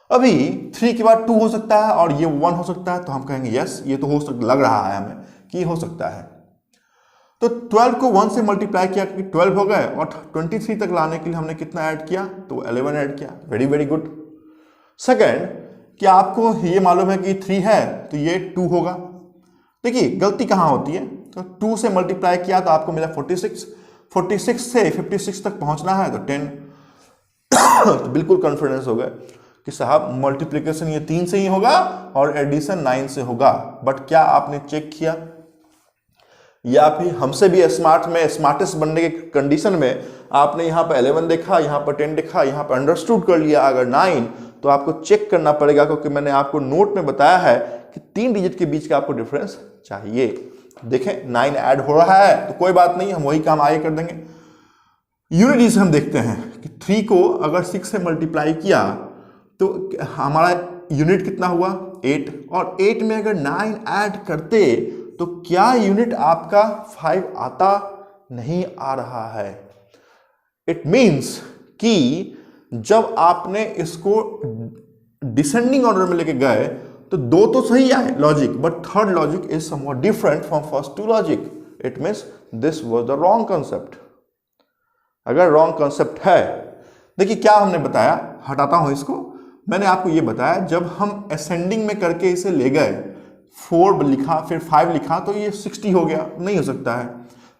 अभी 3 के बाद 2 हो सकता है और ये 1 हो सकता है, तो हम कहेंगे यस ये तो हो सकता, लग रहा है हमें कि हो सकता है। तो 12 को 1 से मल्टीप्लाई किया कि 12 हो गए, और 23 तक लाने के लिए हमने कितना ऐड किया, तो 11 ऐड किया। Very very good. सेकंड, क्या आपको ये मालूम है कि 3 है तो ये 2 होगा। देखिए गलती कहाँ होती है, तो 2 से मल्टीप्लाई किया तो आपको मिला 46, 46 से 56 तक पहुंचना है तो 10। तो बिल्कुल कॉन्फिडेंस हो गए कि साहब मल्टीप्लिकेशन ये 3 से ही होगा और एडिशन 9 से होगा। बट क्या आपने चेक किया, या फिर हमसे भी स्मार्टेस्ट बनने के कंडीशन में आपने यहाँ पर 11 देखा, यहाँ पर 10 देखा, यहाँ पर अंडरस्टूड कर लिया, अगर 9 तो आपको चेक करना पड़ेगा, क्योंकि मैंने आपको नोट में बताया है कि 3 डिजिट के बीच का आपको डिफरेंस चाहिए। देखें 9 ऐड हो रहा है तो कोई बात नहीं, हम वही काम आगे कर देंगे। यूनिट से हम देखते हैं कि 3 को अगर 6 से मल्टीप्लाई किया तो हमारा यूनिट कितना हुआ 8, और 8 में अगर 9 ऐड करते तो क्या यूनिट आपका 5 आता, नहीं आ रहा है। इट मीन्स कि जब आपने इसको डिसेंडिंग ऑर्डर में लेके गए तो 2 तो सही आए logic, but third logic is somewhat different from first 2 logic. It means this was the wrong concept. अगर रॉन्ग कॉन्सेप्ट है, देखिए क्या हमने बताया, हटाता हूं इसको, मैंने आपको ये बताया जब हम असेंडिंग में करके इसे ले गए, 4 लिखा फिर 5 लिखा तो ये 60 हो गया, नहीं हो सकता है।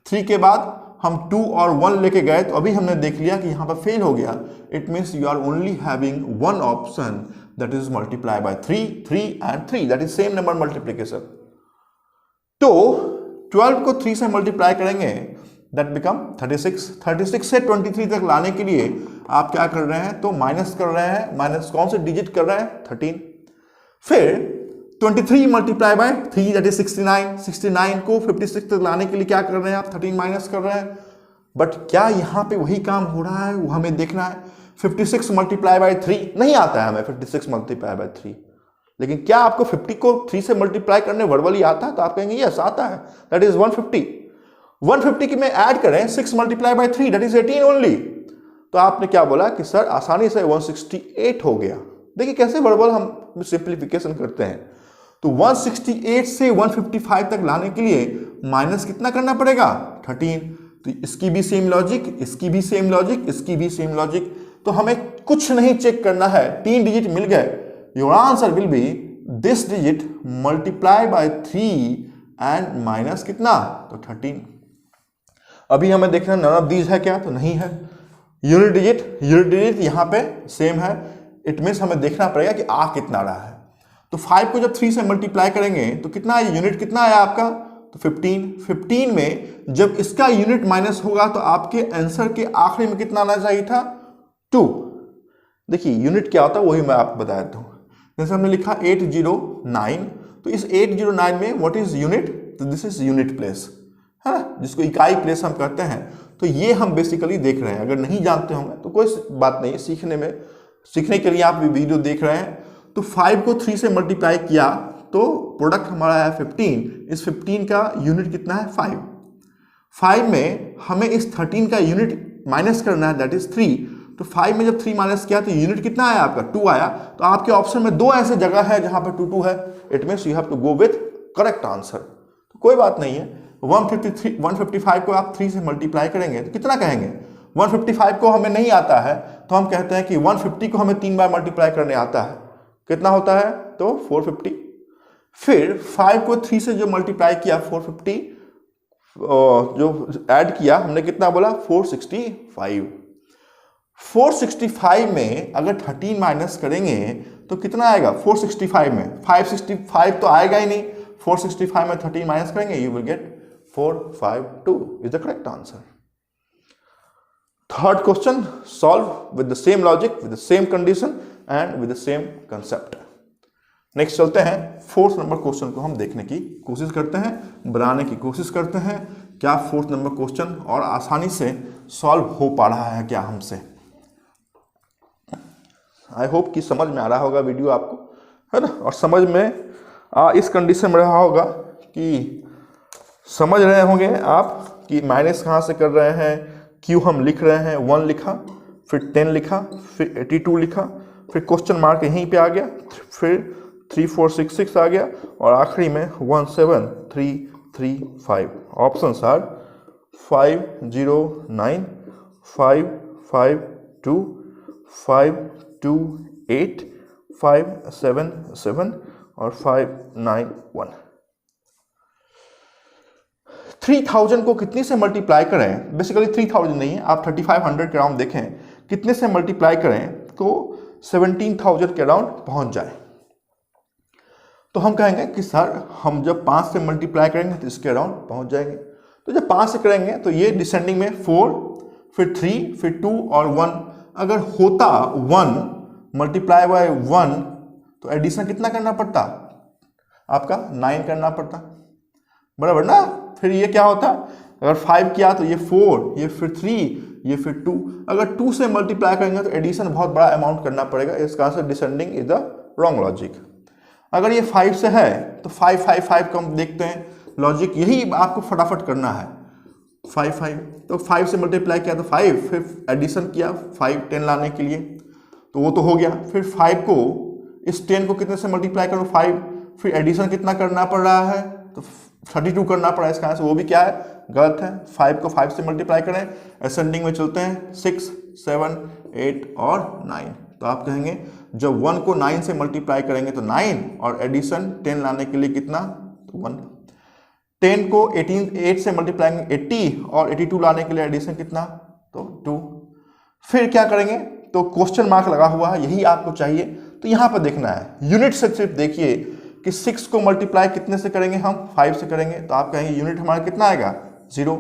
3 के बाद हम 2 और 1 लेके गए तो अभी हमने देख लिया कि यहां पर फेल हो गया। It means you are only having one option, that is multiply by 3, 3 and 3, that is same number multiplication. तो 12 को 3 से मल्टीप्लाई करेंगे, दैट बिकम 36। 36 से 23 तक लाने के लिए आप क्या कर रहे हैं, तो माइनस कर रहे हैं, माइनस कौन से डिजिट कर रहे हैं 13। फिर 23 मल्टीप्लाई बाय 3 दैट इज 69। 69 को 56 तक लाने के लिए क्या कर रहे हैं आप, 13 माइनस कर रहे हैं। बट क्या यहां पे वही काम हो रहा है, वो हमें देखना है। 56 मल्टीप्लाई बाय 3 नहीं आता है हमें, 56 मल्टीप्लाई बाय 3, लेकिन क्या आपको 50 को 3 से मल्टीप्लाई करने वर्बली आता है, तो आप कहेंगे यस आता है, दैट इज 150। 150 की में ऐड करें 6 multiply by 3 that is 18 only, तो आपने क्या बोला कि सर आसानी से 168 हो गया। देखिए कैसे वर्बल हम सिंप्लीफिकेशन करते हैं। तो 168 से 155 तक लाने के लिए माइनस कितना करना पड़ेगा 13। तो इसकी भी सेम लॉजिक, इसकी भी सेम लॉजिक, इसकी भी सेम लॉजिक। तो हमें कुछ नहीं चेक करना है, 3 डिजिट मिल गए। Your answer will be this digit multiply by 3 and minus कितना, तो 13। अभी हमें देखना नन ऑफ दीज है क्या, तो नहीं है। यूनिट डिजिट यहां पे सेम है। इट मीन्स हमें देखना पड़ेगा कि आ कितना रहा है। तो 5 को जब 3 से मल्टीप्लाई करेंगे तो कितना है, यूनिट कितना आया आपका, तो 15। 15 में जब इसका यूनिट माइनस होगा तो आपके आंसर के आखिरी में कितना आना चाहिए था, 2। देखिए यूनिट क्या होता है वही मैं आपको बता देता हूं। जैसे हमने लिखा 809, तो इस 809 में व्हाट इज यूनिट, तो दिस इज यूनिट प्लेस, है ना, जिसको इकाई प्लेस हम करते हैं। तो ये हम बेसिकली देख रहे हैं। अगर नहीं जानते होंगे तो कोई बात नहीं, सीखने के लिए आप वीडियो देख रहे हैं। तो 5 को 3 से मल्टीप्लाई किया तो प्रोडक्ट हमारा है 15। इस 15 का यूनिट कितना है 5। 5 में हमें इस 13 का यूनिट माइनस करना है, दैट इज 3। तो 5 में जब 3 माइनस किया तो यूनिट कितना आया आपका, 2 आया। तो आपके ऑप्शन में 2 ऐसे जगह है जहां पर 2 2 है। It means you have to go with correct answer. तो कोई बात नहीं है, 155 को आप 3 से मल्टीप्लाई करेंगे तो कितना कहेंगे? 155 को हमें नहीं आता है तो हम कहते हैं कि 150 को हमें 3 बार मल्टीप्लाई करने आता है, कितना होता है? तो 450। फिर 5 को 3 से जो मल्टीप्लाई किया 450, जो ऐड किया हमने कितना बोला? 465। 465 में अगर 13 माइनस करेंगे तो कितना आएगा? 465 में 565 तो आएगा ही नहीं, 465 में 13 माइनस करेंगे, you will get 452 is the correct answer. Third question solve with the same logic, with the same condition and with the same concept. Next चलते हैं, फोर्थ नंबर क्वेश्चन को हम देखने की कोशिश करते हैं, बनाने की कोशिश करते हैं। क्या फोर्थ नंबर क्वेश्चन और आसानी से सॉल्व हो पा रहा है क्या हमसे? आई होप कि समझ में आ रहा होगा वीडियो आपको, है ना, और समझ में इस कंडीशन में रहा होगा कि समझ रहे होंगे आप कि माइनस कहाँ से कर रहे हैं, क्यों हम लिख रहे हैं। 1 लिखा, फिर 10 लिखा, फिर 82 लिखा, फिर क्वेश्चन मार्क यहीं पे आ गया, फिर 3466 आ गया और आखिरी में 17335। ऑप्शंस आर 509, 552, 528, 577 और 591। 3000 को कितने से मल्टीप्लाई करें? बेसिकली 3000 नहीं है, आप 3500 के अराउंड देखें, कितने से मल्टीप्लाई करें तो 17000 के अराउंड पहुंच जाए। तो हम कहेंगे कि सर हम जब 5 से मल्टीप्लाई करेंगे तो इसके अराउंड पहुंच जाएंगे। तो जब 5 से करेंगे तो ये डिसेंडिंग में 4, फिर 3, फिर 2 और 1। अगर होता 1 मल्टीप्लाई बाय 1 तो एडिशन कितना करना पड़ता? आपका 9 करना पड़ता, बराबर ना। फिर ये क्या होता? अगर 5 किया तो ये 4, ये फिर 3, ये फिर 2। अगर 2 से मल्टीप्लाई करेंगे तो एडिशन बहुत बड़ा अमाउंट करना पड़ेगा। इसका answer descending is the wrong logic. अगर ये 5 से है तो 5, 5, 5 को हम देखते हैं, लॉजिक यही आपको फटाफट करना है। 5, 5 तो 5 से मल्टीप्लाई किया तो 5, फिर एडिशन किया 5, 10 लाने के लिए, तो वो तो हो गया। फिर 5 को इस 10 को कितने से मल्टीप्लाई करो? 5, फिर एडिशन कितना करना पड़ रहा है? तो 32 करना पड़ा। इसका आंसर वो भी क्या है? गलत है। 5 को 5 से मल्टीप्लाई करें, असेंडिंग में चलते हैं, 6, 7, 8 और 9। तो आप कहेंगे जब 1 को 9 से मल्टीप्लाई करेंगे तो 9 और एडिशन 10 लाने के लिए कितना? तो 1। 10 को 8 से मल्टीप्लाई करेंगे 80 और 82 लाने के लिए एडिशन कितना? तो 2। फिर क्या करेंगे? तो क्वेश्चन मार्क लगा हुआ है, यही आपको चाहिए। तो यहां पर देखना है, यूनिट से सिर्फ देखिए कि 6 को मल्टीप्लाई कितने से करेंगे? हम 5 से करेंगे। तो आप कहेंगे यूनिट हमारा कितना आएगा? 0।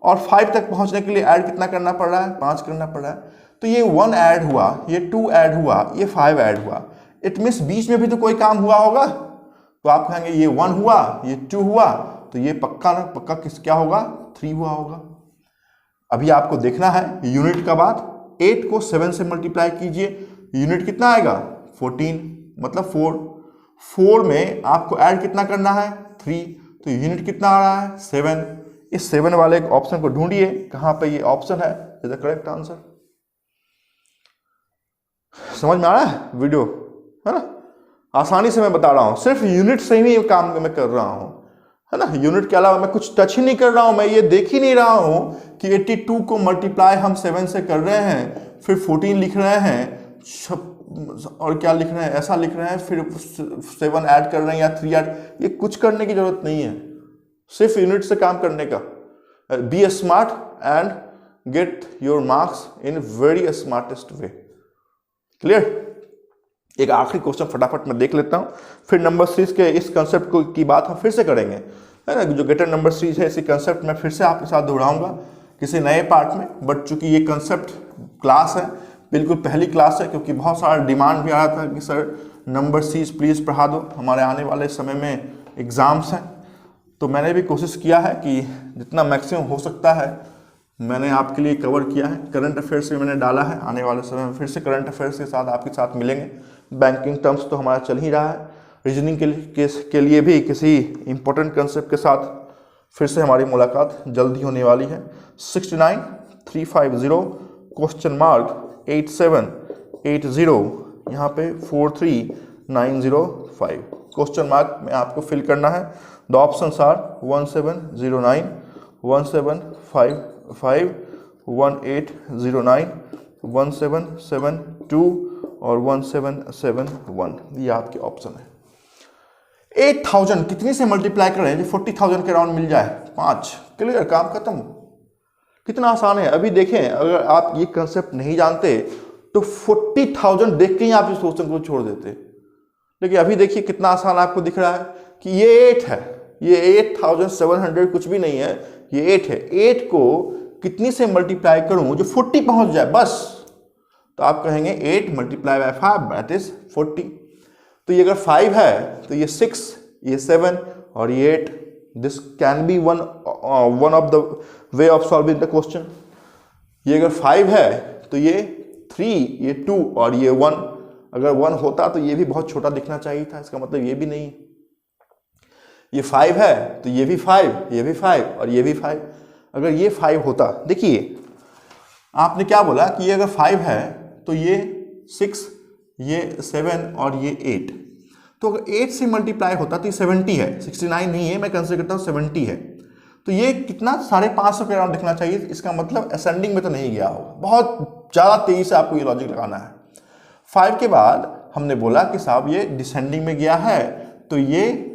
और 5 तक पहुंचने के लिए ऐड कितना करना पड़ रहा है? 5 करना पड़ रहा है। तो ये 1 ऐड हुआ, ये 2 ऐड हुआ, ये 5 ऐड हुआ। इट मीन्स बीच में भी तो कोई काम हुआ होगा। तो आप कहेंगे ये 1 हुआ, ये 2 हुआ, तो ये पक्का ना पक्का किस क्या होगा? 3 हुआ होगा। अभी आपको देखना है यूनिट का बात। 8 को 7 से मल्टीप्लाई कीजिए, यूनिट कितना आएगा? 14, मतलब 4। 4 में आपको ऐड कितना करना है? 3, तो यूनिट कितना आ रहा है? 7। इस 7 वाले ऑप्शन को ढूंढिए, कहां पे ये ऑप्शन है, इज द करेक्ट आंसर। समझ में आ रहा है वीडियो, है ना? आसानी से मैं बता रहा हूं, सिर्फ यूनिट से ही काम मैं कर रहा हूं, है ना। यूनिट के अलावा मैं कुछ टच ही नहीं कर रहा हूं। मैं ये देख ही नहीं रहा हूं कि 82 को मल्टीप्लाई हम 7 से कर रहे हैं, फिर 14 लिख रहे हैं और क्या लिख रहे हैं, ऐसा लिख रहे हैं, फिर 7 ऐड कर रहे हैं या 3 ऐड। ये कुछ करने की जरूरत नहीं है, सिर्फ यूनिट से काम करने का। Be smart and get your marks in very smartest way. Clear? एक आखिरी क्वेश्चन फटाफट मैं देख लेता हूं, फिर नंबर सीरीज के इस कंसेप्ट को की बात हम फिर से करेंगे, है ना। जो गेटर नंबर सीरीज है, इसी कंसेप्ट में फिर से आपके साथ दोहराऊंगा किसी नए पार्ट में। बट चूंकि ये कंसेप्ट क्लास है, बिल्कुल पहली क्लास है, क्योंकि बहुत सारा डिमांड भी आ रहा था कि सर नंबर सीरीज प्लीज़ पढ़ा दो, हमारे आने वाले समय में एग्ज़ाम्स हैं। तो मैंने भी कोशिश किया है कि जितना मैक्सिमम हो सकता है मैंने आपके लिए कवर किया है। करंट अफेयर्स भी मैंने डाला है, आने वाले समय में फिर से करंट अफेयर्स के साथ आपके साथ मिलेंगे। बैंकिंग टर्म्स तो हमारा चल ही रहा है, रीजनिंग के लिए भी किसी इंपॉर्टेंट कंसेप्ट के साथ फिर से हमारी मुलाकात जल्दी होने वाली है। 69350 क्वेश्चन मार्क 8780 यहाँ पे 43905। क्वेश्चन मार्क में आपको फिल करना है। द ऑप्शंस आर 1709, 1755, 1809, 1772 और 1771। ये आपके ऑप्शन है। 8000 कितनी से मल्टीप्लाई करें जो 40,000 के राउंड मिल जाए? 5। क्लियर, काम खत्म। कितना आसान है। अभी देखें, अगर आप ये कंसेप्ट नहीं जानते तो 40,000 देख के ही आप इस क्वेश्चन को छोड़ देते, लेकिन अभी देखिए कितना आसान आपको दिख रहा है कि ये 8 है, ये 8700 कुछ भी नहीं है, ये 8 है। 8 को कितनी से मल्टीप्लाई करूं जो 40 पहुंच जाए बस, तो आप कहेंगे 8 मल्टीप्लाई बाय 5 दैट इज 40। तो ये अगर 5 है तो ये 6, ये 7 और ये 8। This can be one of the way of solving the question. ये अगर 5 है तो ये 3, ये 2 और ये 1। अगर 1 होता तो ये भी बहुत छोटा दिखना चाहिए था, इसका मतलब ये भी नहीं। ये 5 है तो ये भी 5, ये भी 5 और ये भी 5। अगर ये 5 होता, देखिए आपने क्या बोला कि ये अगर 5 है तो ये 6, ये 7 और ये 8। तो अगर 8 से मल्टीप्लाई होता तो ये 70 है, 69 नहीं है, मैं कंसिडर करता हूँ 70 है। तो ये कितना 550 के अराउंड दिखना चाहिए। इसका मतलब असेंडिंग में तो नहीं गया होगा, बहुत ज़्यादा तेजी से आपको ये लॉजिक लगाना है। 5 के बाद हमने बोला कि साहब ये डिसेंडिंग में गया है, तो ये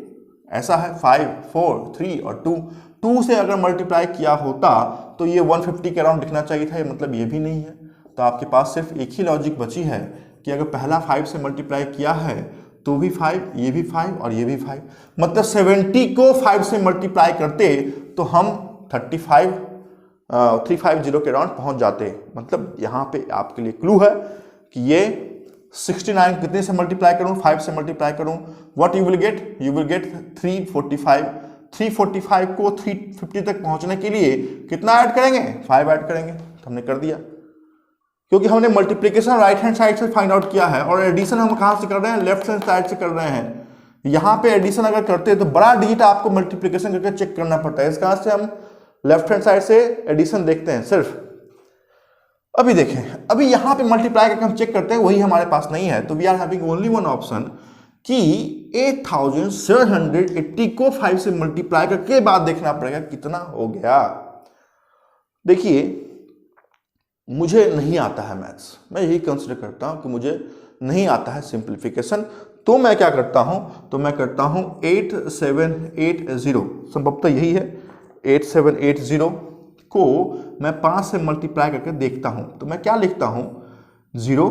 ऐसा है 5, 4, 3 और 2। 2 से अगर मल्टीप्लाई किया होता तो ये 150 के अराउंड दिखना चाहिए था, ये मतलब ये भी नहीं है। तो आपके पास सिर्फ एक ही लॉजिक बची है कि अगर पहला 5 से मल्टीप्लाई किया है तो भी 5, ये भी 5 और ये भी 5, मतलब 70 को 5 से मल्टीप्लाई करते तो हम 350 के अराउंड पहुंच जाते। मतलब यहाँ पे आपके लिए क्लू है कि ये 69 कितने से मल्टीप्लाई करूं? 5 से मल्टीप्लाई करूं, what you will get? You will get 345। 345 को 350 तक पहुंचने के लिए कितना ऐड करेंगे? 5 ऐड करेंगे। तो हमने कर दिया, क्योंकि हमने मल्टीप्लिकेशन राइट हैंड साइड से फाइंड आउट किया है और एडिशन हम कहां से कर रहे हैं? लेफ्ट हैंड साइड से कर रहे हैं। यहां पे एडिशन अगर करते हैं तो बड़ा डिजिट आपको मल्टीप्लिकेशन करके चेक करना पड़ता है, इस कारण से हम लेफ्ट हैंड साइड से एडिशन देखते हैं सिर्फ। अभी देखें, अभी यहां पे मल्टीप्लाई करके हम चेक करते हैं, वही हमारे पास नहीं है, तो we are having only one option कि 8780 को 5 से मल्टीप्लाई करके बाद देखना पड़ेगा कितना हो गया। देखिए मुझे नहीं आता है मैथ्स, मैं यही कंसिडर करता हूं कि मुझे नहीं आता है सिंप्लीफिकेशन, तो मैं क्या करता हूं? तो मैं करता हूं 8780, संभवतः यही है। 8780 को मैं 5 से मल्टीप्लाई करके देखता हूं, तो मैं क्या लिखता हूं? 0,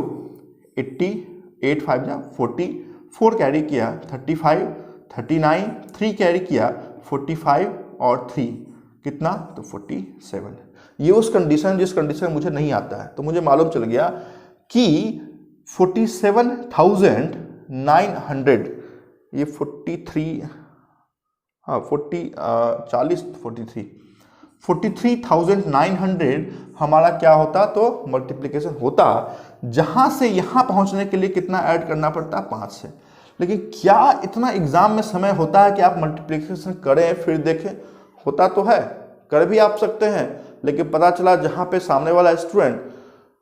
80, 8 5 जा 40, 4 कैरी किया 35, 39, 3 कैरी किया 45 और 3 कितना? तो 47। ये उस कंडीशन जिस कंडीशन मुझे नहीं आता है, तो मुझे मालूम चल गया कि 47,900, ये 43, हाँ 43,900 हमारा क्या होता? तो मल्टीप्लिकेशन होता। जहां से यहां पहुंचने के लिए कितना ऐड करना पड़ता? 5 से। लेकिन क्या इतना एग्जाम में समय होता है कि आप मल्टीप्लिकेशन करें फिर देखें? होता तो है, कर भी आप सकते हैं, लेकिन पता चला जहां पे सामने वाला student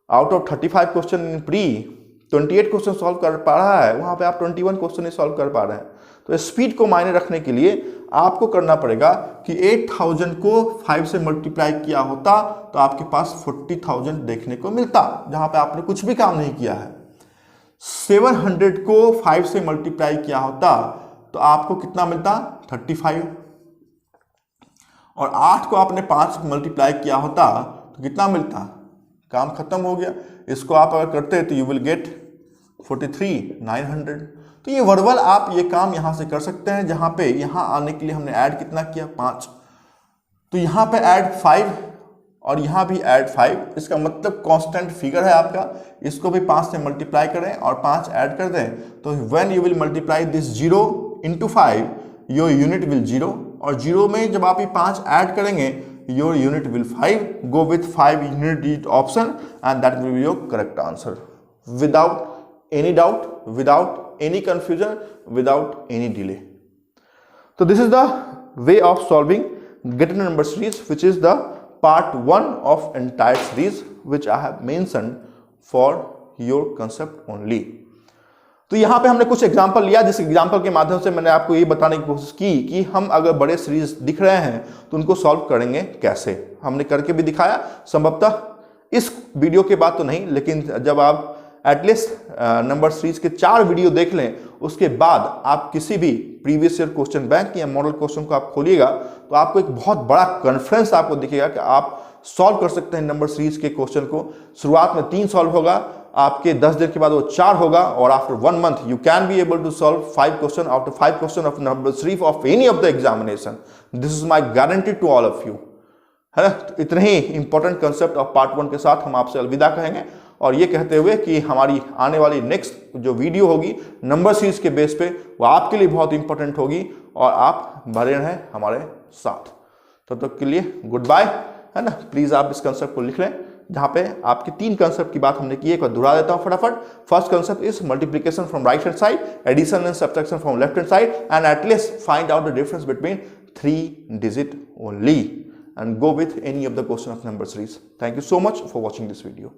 out of 35 question in pre 28 question solve कर पा रहा है, वहां पे आप 21 क्वेश्चन ही सॉल्व कर पा रहे हैं। तो स्पीड को मायने रखने के लिए आपको करना पड़ेगा कि 8000 को 5 से मल्टीप्लाई किया होता तो आपके पास 40,000 देखने को मिलता, जहां पे आपने कुछ भी काम नहीं किया है। 700 को 5 से मल्टीप्लाई किया होता तो आपको कितना मिलता? 35। और 8 को आपने 5 से मल्टीप्लाई किया होता तो कितना मिलता? काम खत्म हो गया। इसको आप अगर करते तो यू विल गेट 43,900। तो ये वर्बल आप ये काम यहां से कर सकते हैं, जहां पे यहां आने के लिए हमने ऐड कितना किया? 5। तो यहां पे ऐड 5 और यहां भी ऐड 5, इसका मतलब कांस्टेंट फिगर है आपका। इसको भी 5 से मल्टीप्लाई करें और 5 ऐड कर दें, तो when you will multiply this 0 into 5 your unit will 0, और 0 में जब आप ये 5 ऐड करेंगे your unit will 5। Go with 5 unit digit option and that will be your correct answer, without any doubt, without any confusion, without any delay. So this is the way of solving Get Number series, which is the part 1 of entire series which I have mentioned for your concept only. तो यहाँ पे हमने कुछ example लिया, जिस example के माध्यम से मैंने आपको ये बताने की कोशिश की कि हम अगर बड़े सीरीज दिख रहे हैं तो उनको सॉल्व करेंगे कैसे। हमने करके भी दिखाया, संभवतः इस वीडियो के बाद तो नहीं, लेकिन जब आप एटलीस्ट नंबर सीरीज के 4 वीडियो देख लें, उसके बाद आप किसी भी प्रीवियस ईयर क्वेश्चन बैंक या मॉडल क्वेश्चन को आप खोलिएगा तो आपको एक बहुत बड़ा कॉन्फिडेंस आपको दिखेगा कि आप सॉल्व कर सकते हैं नंबर सीरीज के क्वेश्चन को। शुरुआत में 3 सॉल्व होगा, आपके 10 दिन के बाद वो 4 होगा, और after 1 month you can be able to solve 5 question out of 5 question of number series of any of the examination. This is my guarantee to all of you, है ना। तो इतने ही इंपॉर्टेंट कंसेप्ट ऑफ पार्ट 1 के साथ हम आपसे अलविदा कहेंगे, और ये कहते हुए कि हमारी आने वाली नेक्स्ट जो वीडियो होगी नंबर सीरीज के बेस पे, वो आपके लिए बहुत इंपॉर्टेंट होगी, और आप बने रहें हमारे साथ। तब तक के लिए गुड बाय, है ना। प्लीज आप इस कंसेप्ट को लिख लें, जहां पे आपके 3 कंसेप्ट की बात हमने की है, एक बार दोहरा देता हूं फटाफट। First concept is multiplication from right hand side, addition and subtraction from left hand side, and at least find out the difference between 3 digit only, and go with any of the question of number series. Thank you so much for watching this video.